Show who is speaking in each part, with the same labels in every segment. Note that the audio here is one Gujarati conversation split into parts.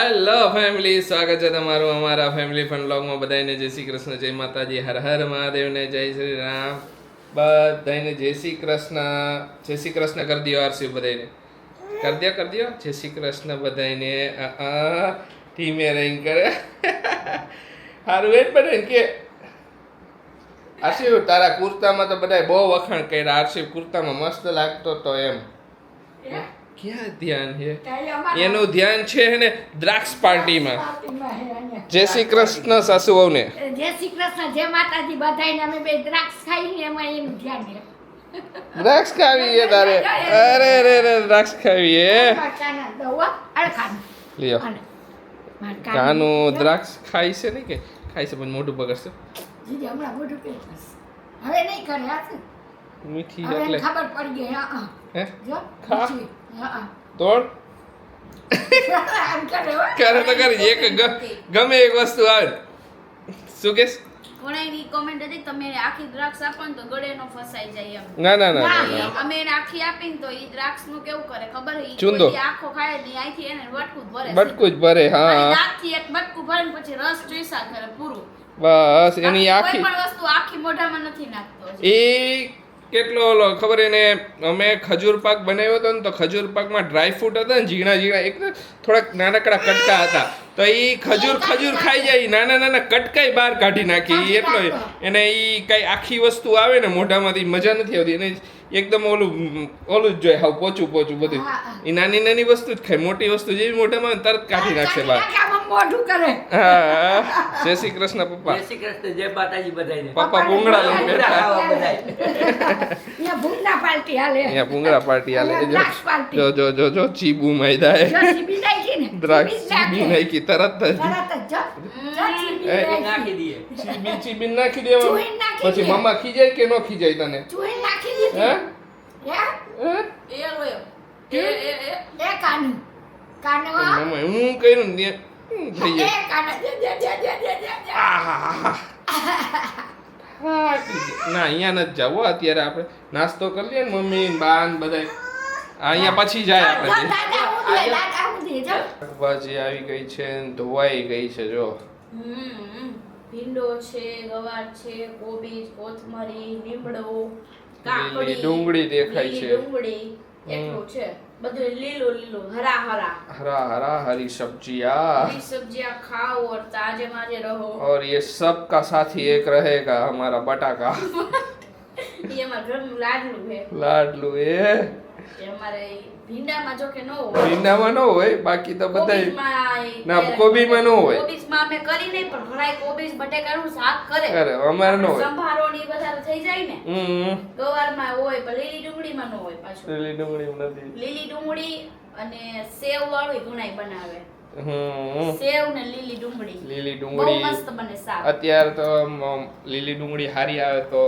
Speaker 1: હેલો ફેમિલી, સ્વાગત છે તમારું અમારા ફેમિલી ફન વ્લોગમાં. બધાને જય શ્રી કૃષ્ણ, જય માતાજી, હર હર મહાદેવને જય શ્રી રામ. બધાને જય શ્રી કૃષ્ણ કરી દો. આરસી બધાને કરી દો જય શ્રી કૃષ્ણ બધાને. ધીમે રહીને કરે સારું એ બધાને કે આરસી તારા કુર્તામાં તો બધાય બહુ વખાણ કર્યા. આરસી કુર્તામાં મસ્ત લાગતો તો એમ. ક્યાં ધ્યાન છે એનું? ધ્યાન છે ને દ્રાક્ષ પાર્ટીમાં. જય શ્રી કૃષ્ણ સાસુ વહુને.
Speaker 2: જય શ્રી કૃષ્ણ, જય માતાજી બધાયને. અમે બે દ્રાક્ષ ખાઈએ એમાં એનું ધ્યાન છે.
Speaker 1: દ્રાક્ષ ખાવી છે તારે? અરે રે રે દ્રાક્ષ ખાવી છે. લ્યો કાનું દ્રાક્ષ ખાય છે ને કે ખાય છે પણ મોઢું બગડશે.
Speaker 2: હમણાં મોઢું કે હવે નહીં કરે આ
Speaker 1: મીઠી
Speaker 2: હવે
Speaker 1: એટલે
Speaker 2: ખબર પડી ગઈ. હા
Speaker 1: હે
Speaker 2: જો
Speaker 1: ખા
Speaker 2: હા
Speaker 1: તોડ
Speaker 2: આમ કરે હો.
Speaker 1: કરે તો કરી એક ગમે એક વસ્તુ આવે. શું કેસ?
Speaker 3: કોણેની કોમેન્ટ હતી તમે આખી દ્રાક્ષ આપો ને તો ગળે નો ફસાઈ જાય એમ.
Speaker 1: ના ના ના ના
Speaker 3: અમે એને આખી આપીને તો ઈ દ્રાક્ષ નું કેવું કરે ખબર હે?
Speaker 1: ચૂંદો.
Speaker 3: ઈ આખો ખાય ને અહીંથી એને વટકું જ ભરે.
Speaker 1: બટકું જ ભરે. હા
Speaker 3: દાંતથી એક બટકું ભરે ને પછી રસ ચોઈસા કરે પૂરું.
Speaker 1: બસ એની
Speaker 3: કોઈ
Speaker 1: આખી
Speaker 3: પણ વસ્તુ આખી મોઢામાં નથી નાખતો.
Speaker 1: એ કેટલો ઓલો ખબર એને અમે ખજૂર પાક બનાવ્યો હતો ને તો ખજૂર પાકમાં ડ્રાય ફ્રૂટ હતા ને ઝીણા ઝીણા એક થોડાક નાનકડા કટકા હતા તો એ ખજૂર ખાઈ જાય. નાના નાના કટકાઈ બહાર કાઢી નાખી. એટલો એને એ કઈ આખી વસ્તુ આવે ને મોઢામાંથી મજા નથી આવતી. એને એકદમ ઓલું જ જોઈએ હાવ પોચું બધું. એ નાની નાની વસ્તુ જ ખાય. મોટી વસ્તુ જેવી મોઢામાં તરત કાઢી નાખશે બહાર.
Speaker 2: મોઢું કરે.
Speaker 1: હા જય શ્રી કૃષ્ણ પપ્પા.
Speaker 4: જય શ્રી કૃષ્ણ, જય માતાજી બધાયને.
Speaker 1: પપ્પા ભૂંગળા લઈને બેઠા.
Speaker 4: ખાવા બધાય.
Speaker 2: અહીંયા ભૂંગળા પાર્ટી હાલે.
Speaker 1: અહીંયા ભૂંગળા પાર્ટી હાલે.
Speaker 2: દ્રાક્ષ પાર્ટી.
Speaker 1: જો ચીબુ માયદા
Speaker 2: જો ચીબી નાખી ને.
Speaker 1: દ્રાક્ષ ચીબી નાખી તરત જ.
Speaker 2: તરત જ જો. જો ચીબી
Speaker 1: એ,
Speaker 2: નાખી.
Speaker 4: નાખી દઈએ.
Speaker 1: ચીબી નાખી દેવાનું.
Speaker 2: ચૂઈ નાખી
Speaker 1: પછી
Speaker 2: દે.
Speaker 1: મમ્મા ખીજાય કે નો ખીજાય તને?
Speaker 2: ચૂઈ નાખી
Speaker 1: હે
Speaker 2: દીધી. હે?
Speaker 1: હે?
Speaker 3: એ લોયો. એ
Speaker 2: એ કાનું. કાનું આ.
Speaker 1: મમ્મા હું કર્યું ને થઈ
Speaker 2: એ
Speaker 1: જાય.
Speaker 2: કાનું. જે.
Speaker 1: આહાહા. ના અહીંયા નથી જવું. અત્યારે આપણે નાસ્તો કરી લઈએ ને મમ્મી ને બા ને બધા. અહીંયા પછી જાય
Speaker 2: જો
Speaker 1: આપણે.
Speaker 2: દાદા ઉધે, દાદા ઉધે, જો.
Speaker 1: શાકભાજી આવી ગઈ છે ને ધોવાઈ ગઈ છે. જો
Speaker 3: ભીંડો છે, ગવાર છે, કોબીજ, કોથમરી, લીમડો,
Speaker 1: લીલી
Speaker 3: કાકડી,
Speaker 1: ડુંગળી દેખાય છે.
Speaker 3: લીલી ડુંગળી, એટલું છે. બધું લીલું હરા
Speaker 1: हरा हरी सब्जियां
Speaker 3: हरी सब्जियां खाओ और ताजे माजे रहो.
Speaker 1: और ये सब का साथी एक रहेगा हमारा बटाका
Speaker 3: ये हमारे घर में लाडलू है.
Speaker 1: लाडलू એ
Speaker 3: ये हमारे ભીંડામાં જો કે ન હોય.
Speaker 1: ભીંડામાં ન હોય બાકી તો બધાય
Speaker 3: કોબીજમાં
Speaker 1: ના કોબીમાં ન હોય.
Speaker 3: કોબીજમાં અમે કરી નહીં પણ ઘણાય કોબીજ બટેકાનું શાક કરે.
Speaker 1: અરે અમારે ન હોય.
Speaker 3: સંભારો ને ઈ વધારે થઈ જાય ને. ગવારમાં હોય પણ લીલી ડુંગળીમાં ન હોય પાછું.
Speaker 1: લીલી ડુંગળી નથી.
Speaker 3: લીલી ડુંગળી અને સેવ વાળું ઘણાય બનાવે.
Speaker 1: હમ
Speaker 3: સેવ ને લીલી ડુંગળી
Speaker 1: લીલી
Speaker 3: બહુ
Speaker 1: ડુંગળી
Speaker 3: મસ્ત બને શાક.
Speaker 1: અત્યારે તો લીલી ડુંગળી હારી આવે તો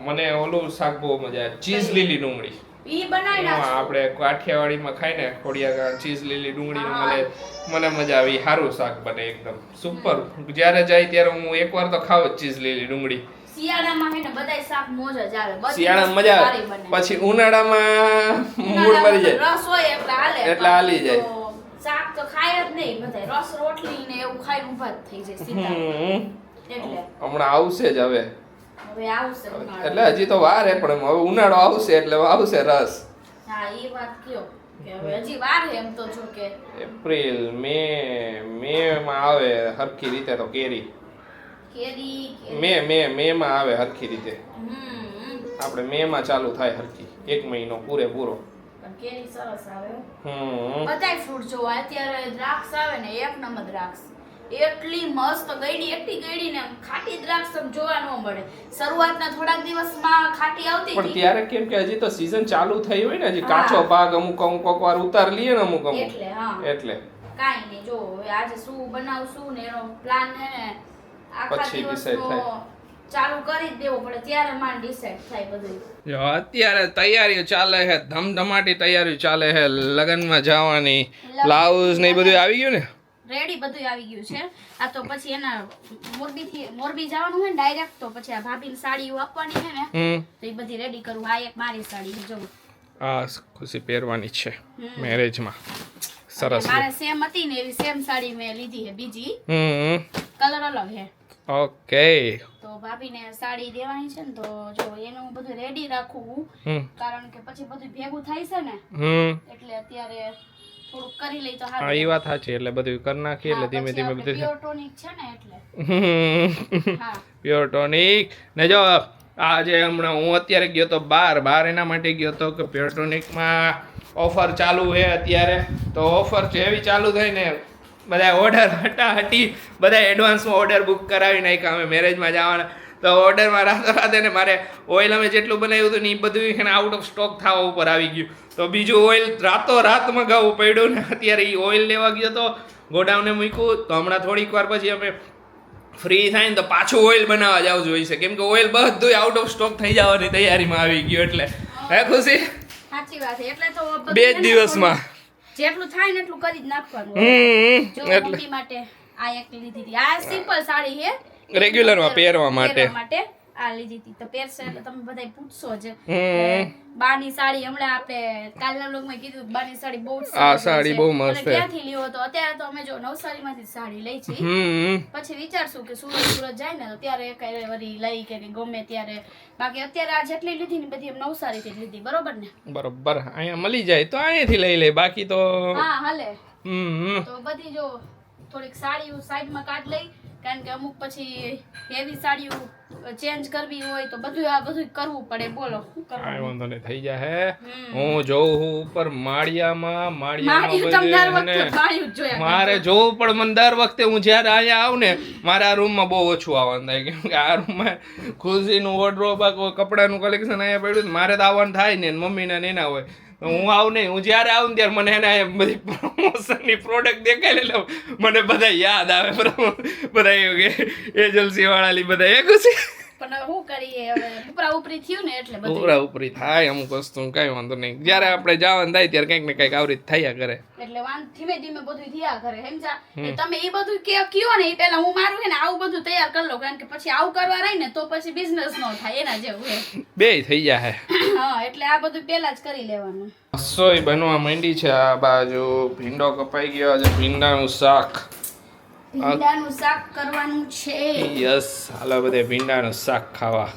Speaker 1: મને ઓલું શાક બહુ મજા આવે. ચીઝ લીલી ડુંગળી
Speaker 3: ઈ બનાવી નાખો.
Speaker 1: આપણે કાઠિયાવાડીમાં ખાઈ ને ખોડિયા ચીઝ લીલી ડુંગળીનું મને મજા આવે. સારું શાક બને એકદમ સુપર. જ્યારે જાય ત્યારે હું એકવાર તો ખાવ જ ચીઝ લીલી ડુંગળી.
Speaker 3: શિયાળામાં હે ને બધાય શાક મોજ જ આવે. બધી
Speaker 1: શિયાળામાં
Speaker 3: વસ્તુ
Speaker 1: મજા
Speaker 3: સારી
Speaker 1: આવે.
Speaker 3: બને.
Speaker 1: પછી ઉનાળામાં મૂડ મરી જાય.
Speaker 3: રસ હોય એટલે હાલે.
Speaker 1: એટલે હાલી જાય.
Speaker 3: તો શાક તો ખાય જ નહીં બધાય. રસ રોટલી ને એવું ખાઈને ઊભા જ થઈ જાય સીધા. એટલે
Speaker 1: હમણાં આવશે જ હવે.
Speaker 3: હવે આવશે ઉનાળો.
Speaker 1: એટલે હજી તો વાર હે પણ હવે ઉનાળો આવશે એટલે આવશે રસ.
Speaker 3: હા ઈ વાત કયો કે હવે હજી વાર હે એમ તો જો કે
Speaker 1: એપ્રિલ મે માં આવે હરખી રીતે તો કેરી.
Speaker 3: કેરી
Speaker 1: મે માં આવે હરખી રીતે. આપણે મે માં ચાલુ થાય હરખી. 1 મહિનો પૂરેપૂરો.
Speaker 3: પણ કેરી સરસ આવે.
Speaker 1: બધાય
Speaker 3: ફ્રૂટ જોવા અત્યારે દ્રાક્ષ આવે ને એક નંબર દ્રાક્ષ એટલી મસ્ત એટલી ગઈડી ને ખાટી દ્રાક્ષ જોવા ન મળે. શરૂઆતના થોડાક દિવસમાં ખાટી આવતી
Speaker 1: પણ
Speaker 3: હતી
Speaker 1: ત્યારે કેમ કે હજી તો સીઝન ચાલુ થઈ હોય ને હજી કાચો ભાગ અમુક વાર ઉતાર લઈએ ને અમુક
Speaker 3: એટલે હા
Speaker 1: એટલે
Speaker 3: કાઈ નહીં જો હવે આજે શું બનાવશું ને એનો પ્લાન હે ને આખા
Speaker 1: પછી decide
Speaker 3: દિવસનો
Speaker 1: થાય.
Speaker 3: ચાલુ કરી જ દેવો પડે ત્યારે માં ડિસાઈડ થાય બધું.
Speaker 1: જો અત્યારે તૈયારીઓ ચાલે છે. ધમધમાટી તૈયારીઓ ચાલે છે લગનમાં જવાની. બ્લાઉઝ ને એ બધું આવી ગયું ને
Speaker 3: રેડી બધું આવી ગયું છે. આ તો પછી એના મોરબી જવાનું હોય ને ડાયરેક્ટ તો પછી આ ભાભીની સાડીઓ આપવાની છે ને તો એ બધી રેડી કરું. આ એક મારી સાડી છે જો
Speaker 1: આ ખુશી પહેરવાની છે મેરેજમાં. સરસ
Speaker 3: મારે સેમ હતી ને એવી સેમ સાડી મેં લીધી છે બીજી
Speaker 1: હમ
Speaker 3: કલર અલગ છે
Speaker 1: ઓકે
Speaker 3: તો ભાભીને સાડી દેવાની છે ને તો જો એનું બધું રેડી રાખું હું
Speaker 1: હમ
Speaker 3: કારણ કે પછી બધું ભેગું થાય છે ને
Speaker 1: હમ
Speaker 3: એટલે અત્યારે થોડુંક કરી લઈ તો
Speaker 1: હા
Speaker 3: સારું
Speaker 1: એ વાત સાચી એટલે બધું કરી નાખીએ એટલે ધીમે ધીમે બધું
Speaker 3: પ્યોર ટોનિક છે ને એટલે હા
Speaker 1: પ્યોર ટોનિક ને જો આજે હમણાં હું અત્યારે ગયો તો બહાર એના માટે ગયો તો કે પ્યોર ટોનિકમાં ઓફર ચાલુ છે અત્યારે તો ઓફર જેવી ચાલુ થઈ ને બધા ઓર્ડર હટાહટી બધા એડવાન્સમાં ઓર્ડર બુક કરાવી નાખ્યા અમે મેરેજમાં જવાના તો ઓર્ડરમાં રાતે ને મારે ઓઇલ અમે જેટલું બનાવ્યું હતું ને એ બધું આઉટ ઓફ સ્ટોક થવા ઉપર આવી ગયું તો બીજું ઓઇલ રાત મગાવવું પડ્યું ને અત્યારે એ ઓઇલ લેવા ગયો તો ગોડાઉને મૂક્યું તો હમણાં થોડીક વાર પછી અમે ફ્રી થાય ને તો પાછું ઓઇલ બનાવવા જવું જોઈશે કેમ કે ઓઇલ બધું આઉટ ઓફ સ્ટોક થઈ જવાની તૈયારીમાં આવી ગયું એટલે હે ખુશી
Speaker 3: સાચી વાત છે એટલે તો બધું
Speaker 1: 2
Speaker 3: છે ને
Speaker 1: દિવસમાં
Speaker 3: જેટલું થાય ને એટલું કરી જ નાખવાનું જો
Speaker 1: એટલે
Speaker 3: મમ્મી માટે આ એક લીધી હતી આ સિમ્પલ સાડી છે
Speaker 1: રેગ્યુલરમાં પહેરવા માટે
Speaker 3: આ લીધી હતી તો પહેરશે એટલે તમે બધાય પૂછશો જ
Speaker 1: હમ
Speaker 3: બાની સાડી હમણાં આપણે કાલના વ્લોગમાં કીધું બાની સાડી બહુ જ
Speaker 1: આ
Speaker 3: સરસ
Speaker 1: સાડી
Speaker 3: છે.
Speaker 1: બહુ
Speaker 3: અને
Speaker 1: મસ્ત છે.
Speaker 3: ક્યાંથી લ્યો તો અત્યારે તો અમે જો નવસારીમાંથી જ સાડી લઈ છીએ
Speaker 1: હમ
Speaker 3: પછી વિચારશું કે સુરત જાય ને તો ત્યારે કઈ વળી લઈ કે ગમે ત્યારે બાકી અત્યારે આ જેટલી લીધી ને બધી એમ નવસારીથી જ લીધી બરોબર ને
Speaker 1: બરોબર અહીંયા મળી જાય તો અહીંયાથી લઈ લે બાકી તો
Speaker 3: હા હાલે
Speaker 1: હમ
Speaker 3: તો બધી જો થોડીક સાડીઓ સાઈડમાં કાઢ લઈ કારણ કે અમુક પછી હેવી સાડીઓ ચેન્જ કરવી હોય તો બધું કરવું પડે બોલો શું
Speaker 1: કાંઈ
Speaker 3: કરવાનું
Speaker 1: વાંધો નહીં થઈ જાય હું જોઉં છું ઉપર માળિયામાં
Speaker 3: મારી તમ દર
Speaker 1: બધે
Speaker 3: વખતે માળિયું જ જોયા
Speaker 1: મારે જોવું પણ મને દર વખતે હું જ્યારે અહીંયા આવું ને મારે આ રૂમમાં બહુ ઓછું આવવાનું થાય કેમ કે આ રૂમમાં ખુશીનું વોર્ડરોબ કપડાનું કલેક્શન અહીંયા પડ્યું છે. મારે તો આવવાનું થાય ને મમ્મીના ને એના હોય તો હું આવું નહીં હું જ્યારે આવું ને ત્યારે મને એના બધી પ્રમોશનની પ્રોડક્ટ દેખાય એટલે મને બધા યાદ આવે બધા એવું કે એજન્સી વાળાની બધા એ ખુશી
Speaker 3: પણ હવે શું કરીએ હવે ઉપરા ઉપરી થયું ને એટલે બધું
Speaker 1: ઉપરા ઉપરી થાય અમુક વસ્તુ કાંઈ વાંધો નહીં જ્યારે આપણે જવાનું થાય ત્યારે કંઈક ને કંઈક આવી રીતે થયા કરે
Speaker 3: એટલે ધીમે ધીમે બધું થયા કરે સમજા એ તમે એ બધું કયો ને એ પહેલા હું મારું છે ને આવું બધું તૈયાર કરી લો કારણ કે પછી આવું કરવા રહી ને તો પછી બિઝનેસ નો થાય એના જેવું છે
Speaker 1: બે થઈ જાય
Speaker 3: હા એટલે આ બધું પહેલા જ કરી લેવાનું
Speaker 1: રસોઈ બનવા માંડી છે આ બાજુ ભીંડો કપાઈ ગયો આજે ભીંડાનું શાક
Speaker 3: ભીંડાનું શાક કરવાનું છે
Speaker 1: યસ હાલો બધે ભીંડાનું શાક ખાવા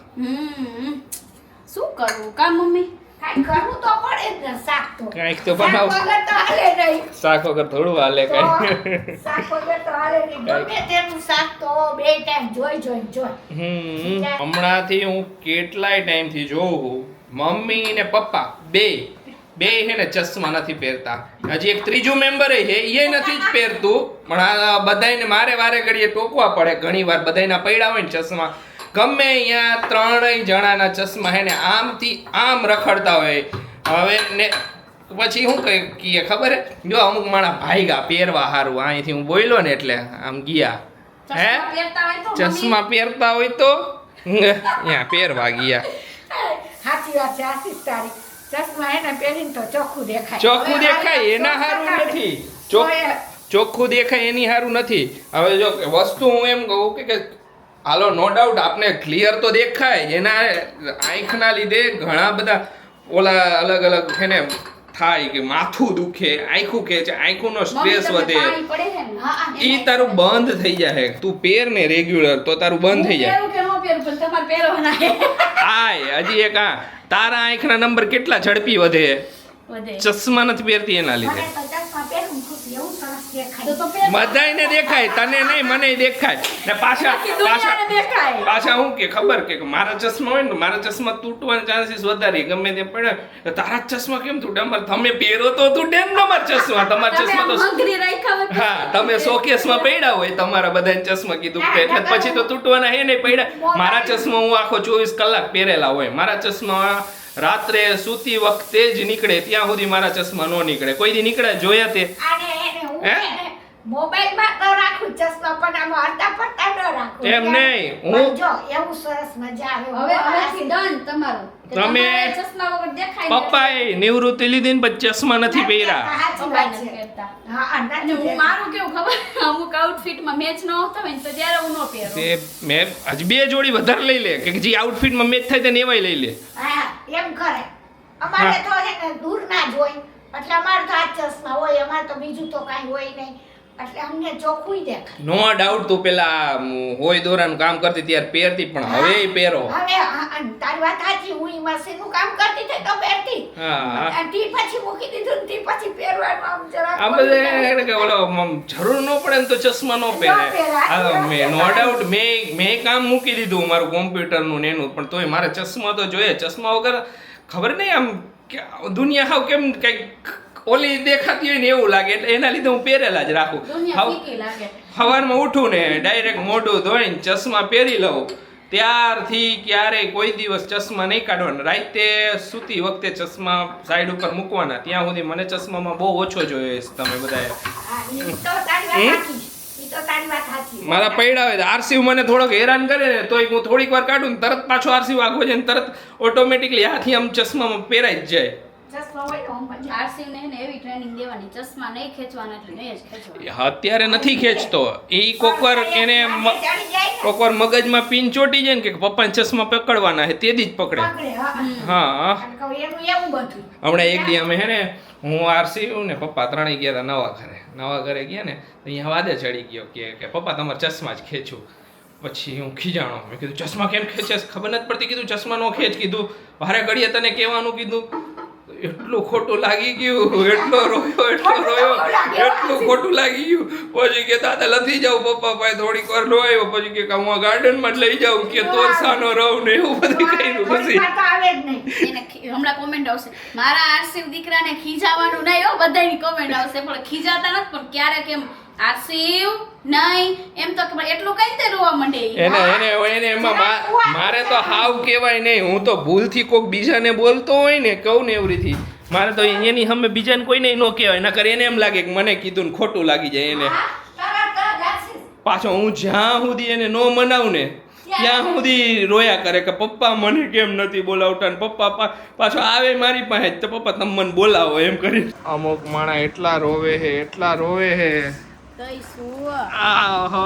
Speaker 3: શું કરવું કા મમ્મી
Speaker 2: કાંઈ કરવું તો પડે જ ને શાક તો
Speaker 1: કાંઈક તો
Speaker 2: શાક
Speaker 1: બનાવ
Speaker 2: વગર તો હાલે નહીં
Speaker 1: શાક વગર થોડું હાલે
Speaker 2: તો
Speaker 1: કઈ
Speaker 2: શાક વગર તો હાલે નહીં ગમે તેનું શાક તો 2 ટાઈમ જોઈ
Speaker 1: હમણાંથી હું કેટલાય ટાઈમથી જોઉં મમ્મી ને પપ્પા બે હે ને ચશ્મા નથી પહેરતા હજી એક ત્રીજું મેમ્બર હે એ નથી જ પહેરતું પણ આ બધાયને મારે વારે ઘડીએ ટોકવા પડે ઘણી વાર બધાયના પડ્યા હોય ને ચશ્મા ગમે અહીંયા 3 જણાના ચશ્મા હે ને આમથી આમ રખડતા હોય હવે ને પછી શું કહીએ ખબર હે જો અમુક માણા ભાઈગા પહેરવા હારું અહીંથી હું બોલ્યો ને એટલે આમ ગયા હે ચશ્મા પહેરતા હોય તો અહીંયા પહેરવા ગયા
Speaker 2: સાચી વાત છે આશીષ તારી ચશ્મા એને પહેરીને તો ચોખ્ખું દેખાય
Speaker 1: ચોખ્ખું દેખાય એના હારું નથી ચોખ્ખું દેખાય એની હારું નથી હવે જો વસ્તુ હું એમ કહું કે હાલો નો ડાઉટ આપને ક્લિયર તો દેખાય એના આંખના લીધે ઘણા બધા ઓલા અલગ અલગ છે ને થાય કે માથું દુખે આંખું કે છે આંખોનો સ્ટ્રેસ વધે ઈ તારું બંધ થઈ જાય તું પહેર ને રેગ્યુલર તો તારું બંધ થઈ જાય આય હજી એક આ તારા આંખના નંબર કેટલા ઝડપી વધે ચશ્મા નથી પહેરતી એના લીધે બધાયને દેખાય તને નહીં મને દેખાય ને પાછા હું કે ખબર કે મારા ચશ્મા હોય ને મારા ચશ્મા તૂટવાના ચાન્સીસ વધારે ગમે તે પડે તારા ચશ્મા કેમ તૂટે અમારે તમે પહેરો તો તૂટે ને તમારા ચશ્મા તો હા તમે શોકેસમાં પડ્યા હોય તમારા બધા ચશ્મા કીધું એટલે પછી તો તૂટવાના હે નહીં પડ્યા મારા ચશ્મા હું આખો 24 કલાક પહેરેલા હોય મારા ચશ્મા રાત્રે સૂતી વખતે જ નીકળે ત્યાં સુધી મારા ચશ્મા નો નીકળે કોઈ દી નીકળે જોયા તે
Speaker 2: મોબાઈલમાં તો રાખું ચશ્મા પણ આમાં અડધા પડતા ન રાખું
Speaker 1: એમ નહીં
Speaker 2: હું જો એવું સરસ મજા આવે
Speaker 3: હવેથી ડન તમારો
Speaker 1: તમે
Speaker 3: ચશ્મા વગર દેખાય
Speaker 1: પપ્પાએ નિવૃત્તિ લીધી ને પછી ચશ્મા નથી પહેર્યા
Speaker 2: સાચી વાત છે હા
Speaker 3: અને હું મારું કેવું ખબર અમુક આઉટફિટમાં મેચ ન આવતા હોય ને તો ત્યારે હું ન પહેરું
Speaker 1: તે મેં હજી 2 જોડી વધારે લઈ લે કે જે આઉટફિટમાં મેચ થાય તેને એવાય લઈ લે
Speaker 2: હા એમ કરે અમારે તો છે ને દૂર ના જોઈ એટલે અમારે તો આ ચશ્મા હોય, અમારે તો બીજું તો કાંઈ હોય નહીં, એટલે અમને ચોખ્ખું દેખાય.
Speaker 1: નો ડાઉટ તું પેલા હોય દોરાનું કામ કરતી ત્યારે પહેરતી, પણ હવે પહેરો.
Speaker 2: હવે તારી વાત સાચી, હું ઈ મશીનનું કામ કરતી હતી તો પહેરતી.
Speaker 1: હા.
Speaker 2: અને તી પછી મૂકી દીધું ને તી પછી પહેરવાનું આમ જરાક
Speaker 1: આ બધે એને કે ઓલો જરૂર ન પડે ને તો ચશ્મા ન પહેરે. હા, મેં નો ડાઉટ મેં કામ મૂકી દીધું મારું કોમ્પ્યુટરનું ને એનું, પણ તોય મારે ચશ્મા તો જોઈએ. ચશ્મા વગર ખબર નહીં આમ દુનિયા હાવ કેમ કઈક ઓલી દેખાતી હોય ને એવું લાગે, એટલે એના લીધે હું પહેરેલા જ રાખું.
Speaker 3: દુનિયા ફીકી લાગે.
Speaker 1: સવારમાં ઉઠું ને ડાયરેક્ટ મોઢું ધોઈને ચશ્મા પહેરી લઉં, ત્યારથી ક્યારેય કોઈ દિવસ ચશ્મા નહીં કાઢવાના. રાતે સૂતી વખતે ચશ્મા સાઈડ ઉપર મૂકવાના. ત્યાં સુધી મને ચશ્મામાં બહુ ઓછો જોઈએ તમે બધાએ.
Speaker 2: હા, ઈ તો તારી વાત સાચી. ઈ તો તારી વાત સાચી.
Speaker 1: મારા પૈડા હોય આરસીવ મને થોડોક હેરાન કરે ને તોય હું થોડીક વાર કાઢું ને તરત પાછો આરસીવ આખો જાય ને તરત ઓટોમેટિકલી હાથી આમ ચશ્મામાં પહેરાઈ જ જાય.
Speaker 2: ચશ્મા હોય તો હું પછી
Speaker 3: આરસીને હે ને એવી ટ્રેનિંગ દેવાની, ચશ્મા નહીં ખેંચવાના એટલે નહીં જ ખેંચવાના.
Speaker 1: અત્યારે નથી ખેંચતો એ કોકવાર એને
Speaker 2: ચડી જાય ને,
Speaker 1: કોકવાર મગજમાં પિન ચોટી જાય ને કે પપ્પાને ચશ્મા પકડવાના છે તેથી જ પકડે.
Speaker 2: પકડે, હા.
Speaker 1: હા,
Speaker 2: અને કહું એનું એવું બધું.
Speaker 1: હમણાં એક દી અમે હે ને હું આરસી ને પપ્પા ત્રણેય ગયા હતા નવા ઘરે ગયા ને તો અહીંયા વાદે ચડી ગયો કે પપ્પા તમારે ચશ્મા જ ખેંચું. પછી હું ખીજાણો, મેં કીધું ચશ્મા કેમ ખેંચે ખબર નથી પડતી, કીધું ચશ્મા નો ખેંચ, કીધું વારે ઘડીએ તને કહેવાનું કીધું. એટલું ખોટું લાગી ગયું, એટલો રોયો એટલું ખોટું લાગી ગયું. પછી કે દાદા લથી જાઉં પપ્પા પાસે થોડીક વાર રોયો, પછી કે હું ગાર્ડનમાં જ લઈ જાઉં કે તો સાનો રહું ને એવું બધું કર્યું. પછી
Speaker 2: આ તો આવે જ નહીં.
Speaker 3: એને હમણાં કોમેન્ટ આવશે મારા આરસીવ દીકરાને ખીજાવાનું નહીં હો, બધાની કોમેન્ટ આવશે, પણ ખીજાતા નથી. પણ ક્યારેક એમ આરસીવ નહીં એમ તો કે એટલું કઈ રીતે રોવા માંડે ઈ?
Speaker 1: એને એમાં મારે તો હાવ કહેવાય નહીં. હું તો ભૂલથી કોઈક બીજાને બોલતો હોય ને કહું ને એવરીથી મારે તો એની સામે બીજાને કોઈને ન કહેવાય, નકર એને એમ લાગે કે મને કીધું ને ખોટું લાગી જાય એને.
Speaker 2: હા, તરત જાશે.
Speaker 1: પાછો હું જ્યાં સુધી એને ન મનાવું ને ત્યાં સુધી રોયા કરે કે પપ્પા મને કેમ નથી બોલાવતા, ને પપ્પા પાછો આવે મારી પાસે તો પપ્પા તમે મને બોલાવો એમ કરી. અમુક માણા એટલા રોવે હે
Speaker 3: કઈ શું
Speaker 1: આહો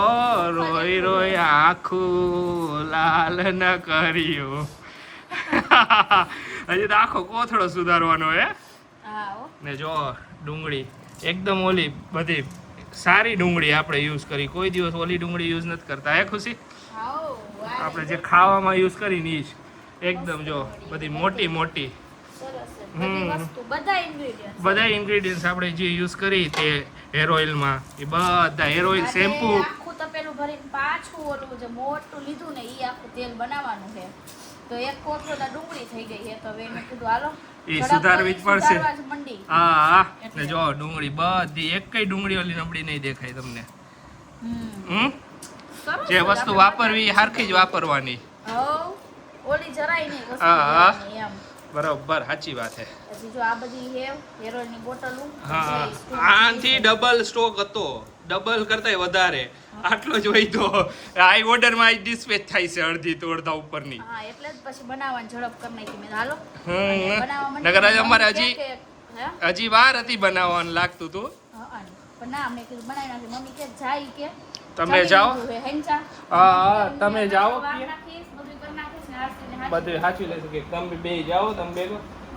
Speaker 1: રોઈ રોઈ આખું લાલ ન કર્યું. હજી તો આખો કોથળો સુધારવાનો હે.
Speaker 3: આવો
Speaker 1: ને જો ડુંગળી એકદમ ઓલી બધી સારી ડુંગળી આપણે યુઝ કરી, કોઈ દિવસ ઓલી ડુંગળી યુઝ નથી કરતા. હે ખુશી?
Speaker 3: આવો
Speaker 1: આપણે જે ખાવામાં યુઝ કરીને ઈ જ એકદમ જો બધી મોટી મોટી
Speaker 3: સરસ છે. બધી વસ્તુ બધા ઇન્ગ્રેડિયન્ટ
Speaker 1: બધા ઇન્ગ્રેડિયન્ટ્સ આપણે જે યુઝ કરી તે હેર ઓઇલમાં એ બધા હેર ઓઇલ શેમ્પુ
Speaker 3: આખું તપેલું ભરીને પાછું ઓલું જે મોટું લીધું ને ઈ આખું તેલ બનાવવાનું છે. તો એક કોથળો તો ડુંગળી થઈ ગઈ છે, તો હવે મેં કીધું હાલો
Speaker 1: ઈ સુધારવી જ પડશે.
Speaker 3: સુધારવા જ મંડી.
Speaker 1: હા ને જો ડુંગળી બધી એકય ડુંગળી ઓલી નબળી નહીં દેખાય તમને.
Speaker 3: હમ સરસ
Speaker 1: જે
Speaker 3: છે.
Speaker 1: વસ્તુ
Speaker 3: આપણે
Speaker 1: વાપરવી હારખી જ વાપરવાની.
Speaker 3: હવ ઓલી જરાય નહીં વસ્તુ
Speaker 1: હા.
Speaker 3: લેવાની એમ.
Speaker 1: બરોબર સાચી વાત છે.
Speaker 3: પછી જો આ બધી હેર ઓઇલની બોટલો
Speaker 1: હા આનાથી ડબલ સ્ટોક હતો, ડબલ કરતાય વધારે. આટલો જ હોય તો આઈ ઓર્ડરમાં જ ડિસ્પેચ થાય છે અડધી તો અડધા ઉપરની.
Speaker 3: હા એટલે જ પછી બનાવવાની ઝડપ કરી નાખી મેં હાલો
Speaker 1: હમ.
Speaker 3: બનાવવા માંડી.
Speaker 1: નકર આજે અમારે
Speaker 3: મમ્મી
Speaker 1: હજી-
Speaker 3: કહે કે, હે?
Speaker 1: હજી વાર હતી બનાવવાનું લાગતું હતું.
Speaker 3: હા, પણ ના મેં કીધું બનાવી નાખી. મમ્મી કે જાય કે
Speaker 1: તમે
Speaker 3: જમી
Speaker 1: જાઓ.
Speaker 3: લીધું હે, હેંચા.
Speaker 1: હા તમે જાઓ
Speaker 3: વાર
Speaker 1: કે
Speaker 3: નાખીશ, બધું કરી નાખીશ ને હાથથી ને
Speaker 1: બધું સાચી લેશે કે તમે બે જાઓ તમે બે.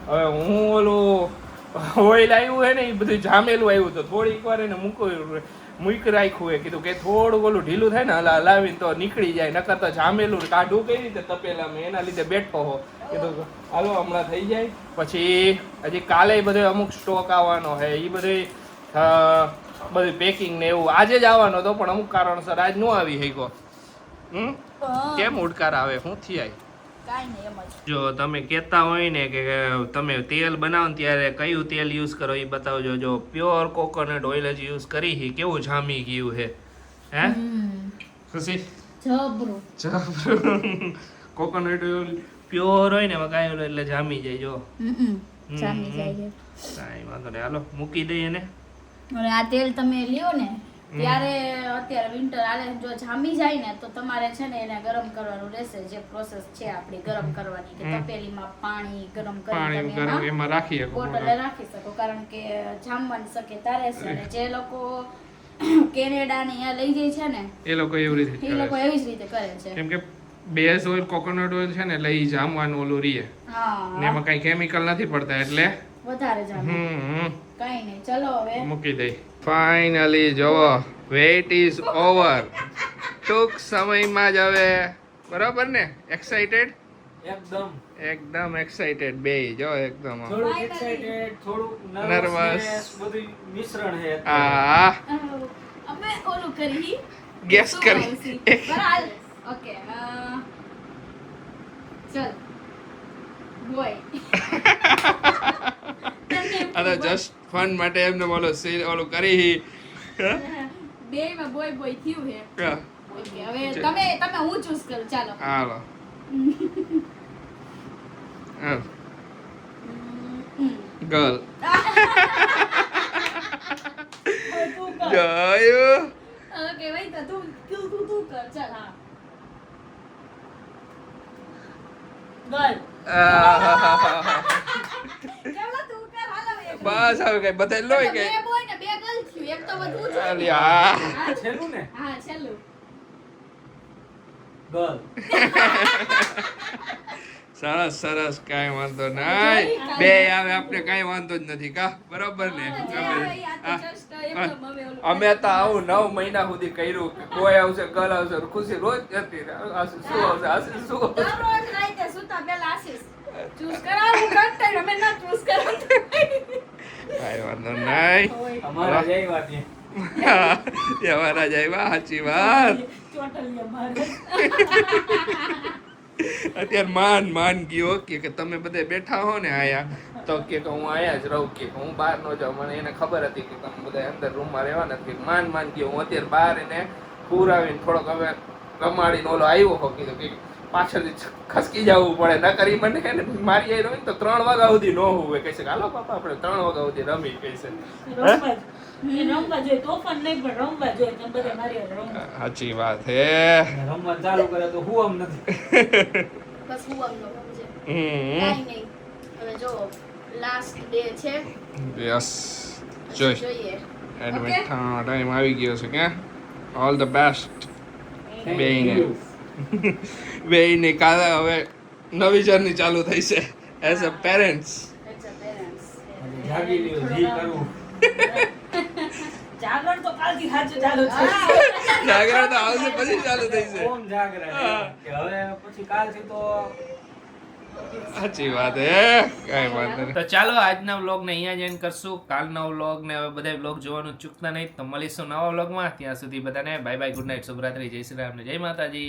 Speaker 1: હવે હું ઓલું ઓઇલ આવ્યું હે ને એ બધું જામેલું આવ્યું તો થોડીક વાર એને મૂકી રાખ્યું હે, કીધું કે થોડું ઓલું ઢીલું થાય ને હલાવીને તો નીકળી જાય, નકર તો જામેલું કાઢું કઈ રીતે તપેલામાં એના લીધે બેઠો હો. કીધું હાલો હમણાં થઈ જાય. પછી હજી કાલે બધો અમુક સ્ટોક આવવાનો હે એ બધું પેકિંગ ને એવું આજે જ આવવાનો હતો, પણ અમુક કારણસર આજ નો આવી શક્યો.
Speaker 3: હા.
Speaker 1: કેમ ઉડકાર આવે શું થયા?
Speaker 3: કાંઈ નહીં એમ જ.
Speaker 1: જો તમે કહેતા હોય ને કે તમે તેલ બનાવો ને ત્યારે કયું તેલ યુઝ કરો એ બતાવજો. જો પ્યોર કોકોનટ ઓઇલ જ યુઝ કરી છે, કેવું જામી ગયું હે. હે ખુશી?
Speaker 3: જબરું.
Speaker 1: કોકોનટ ઓઇલ પ્યોર હોય ને એમાં કાંઈ ઓલું એટલે જામી જાય. જો
Speaker 3: જામી જાય છે.
Speaker 1: કાંઈ વાંધો નહીં, હાલો મૂકી દઈએ ને.
Speaker 3: અને આ તેલ તમે લ્યો ને ત્યારે અત્યારે વિન્ટર આલે જો જામી જાય ને તો તમારે છે ને એને ગરમ કરવાનું રહેશે. જે પ્રોસેસ છે આપણી ગરમ કરવાની કે તપેલીમાં પાણી ગરમ
Speaker 1: પાણી
Speaker 3: કરી
Speaker 1: ગરમ
Speaker 3: તમે
Speaker 1: એમાં રાખીએ
Speaker 3: બોટલે રાખી શકો, કારણ કે જામવાની શક્યતા રહેશે. અને જે લોકો કેનેડા ને અહીંયા લઈ જાય છે ને
Speaker 1: એ લોકો એવી રીતે
Speaker 3: એ લોકો એવી જ રીતે કરે છે.
Speaker 1: કેમ કે બેઝ ઓઇલ કોકોનટ ઓઇલ છે ને એટલે એ જામવાનું ઓલું રીએ
Speaker 3: હા
Speaker 1: ને એમાં કઈ કેમિકલ નથી પડતા એટલે
Speaker 3: વધારે જામે. કાંઈ નહીં, ચલો હવે
Speaker 1: મૂકી દઈ. ફાઇનલી જોવો વેઇટ ઇઝ ઓવર. ટૂંક સમયમાં જ હવે બરાબર ને? એક્સાઇટેડ?
Speaker 4: એકદમ
Speaker 1: એકદમ એક્સાઇટેડ બે જો એકદમ
Speaker 4: થોડુંક
Speaker 3: Finally.
Speaker 4: excited, થોડુંક
Speaker 1: Nervous.
Speaker 4: nervousness, બધું મિશ્રણ છે
Speaker 1: આ
Speaker 3: અમે ઓલું કરી
Speaker 1: ગેસ
Speaker 3: શું
Speaker 1: કરી
Speaker 3: આવશે? બરાબર. ઓકે ચલ બોય
Speaker 1: આ તો જસ્ટ ફન માટે એમને ઓલું કરી
Speaker 3: બે માં બોય બોય થયું છે.
Speaker 1: હા,
Speaker 3: ઓકે હવે તમે હું ચૂઝ કરો ચાલો.
Speaker 1: હાલો ગર્લ જોયું
Speaker 3: ઓકે ભાઈ તો તું કર ચાલ. હા ગર્લ ચાલો તું કર હાલો એક.
Speaker 1: બસ હવે કઈ બતાવી લો
Speaker 3: બે
Speaker 1: કે
Speaker 3: બોય ને બે ગર્લ થયું એક તો બધું છે.
Speaker 1: અલ્યા
Speaker 3: હા
Speaker 4: છેલ્લું ને
Speaker 3: હા ચાલો.
Speaker 4: ગર્લ
Speaker 1: સરસ સરસ કાંઈ વાંધો નહીં બે આવે આપણે કાંઈ વાંધો જ નથી કા બરોબર ને અમે તો આવું 9 મહિના સુધી કર્યું કે કોઈ આવશે ગર્લ આવશે ખુશી રોજ જતી રહે આશીષ શું આવશે આશીષ શું આવશે
Speaker 3: દરરોજ રાતે સુતા પહેલા આશીષ ચૂઝ કરાવું કરતા અમે ના ચૂઝ કરાવું
Speaker 1: કાંઈ વાંધો નહીં
Speaker 4: અમારા જઈ વાત છે
Speaker 1: અમારા જાય સાચી વાત
Speaker 3: ચોટલી અમારે
Speaker 1: અત્યારે માન ગયો કે તમે બધે બેઠા હો ને આયા તો કે હું આયા જ રહું કે હું બહાર ન જાઉં મને એને ખબર હતી કે તમે બધા અંદર રૂમમાં રહેવાના કે માન ગયો હું અત્યારે બહાર એને પુરાવીને થોડોક હવે રમાડીને ઓલો આવ્યો હો કીધું કે પાછળથી ખસકી જવું પડે ન કરી મને એને મારી આવી રહ્યો ને તો 3 વાગ્યા સુધી ન હોવે કહે છે કે હાલો પાપા આપણે 3 વાગ્યા સુધી રમી કહે છે સાચી વાત હે
Speaker 4: રમવાનું ચાલુ કરે તો હું આમ નથી
Speaker 3: બસ હું આમ નો સમજે
Speaker 1: હમ
Speaker 3: કાઈ નહીં હવે જો લાસ્ટ ડે છે
Speaker 1: યસ
Speaker 3: પછી
Speaker 1: જોઈ
Speaker 3: જોઈએ
Speaker 1: એડમિટ ટાઈમ આવી ગયો છે કે all the best
Speaker 4: Thank
Speaker 1: બેયને
Speaker 4: you.
Speaker 1: બેયને કાલે હવે નવી જર્ની ચાલુ થઈ છે as a parents
Speaker 3: It's a parents.
Speaker 4: જાગી લ્યો જી કરવું
Speaker 5: જાગરણ તો કાલથી સાચું ચાલુ છે.
Speaker 1: જાગરણ તો આવશે પછી ચાલુ થઈ છે
Speaker 4: ઓમ જાગરા કે હવે પછી કાલથી તો
Speaker 1: સાચી વાત હે કાંઈ વાંધો નહીં તો ચાલો આજના વ્લોગને અહીંયા જ એન્ડ કરશું કાલના વ્લોગ ને હવે બધા વ્લોગ જોવાનું ચૂકતા નહીં તો મળીશું નવા વ્લોગમાં ત્યાં સુધી બધાને બાય બાય ગુડ નાઇટ શુભરાત્રી જય શ્રી રામ ને જય માતાજી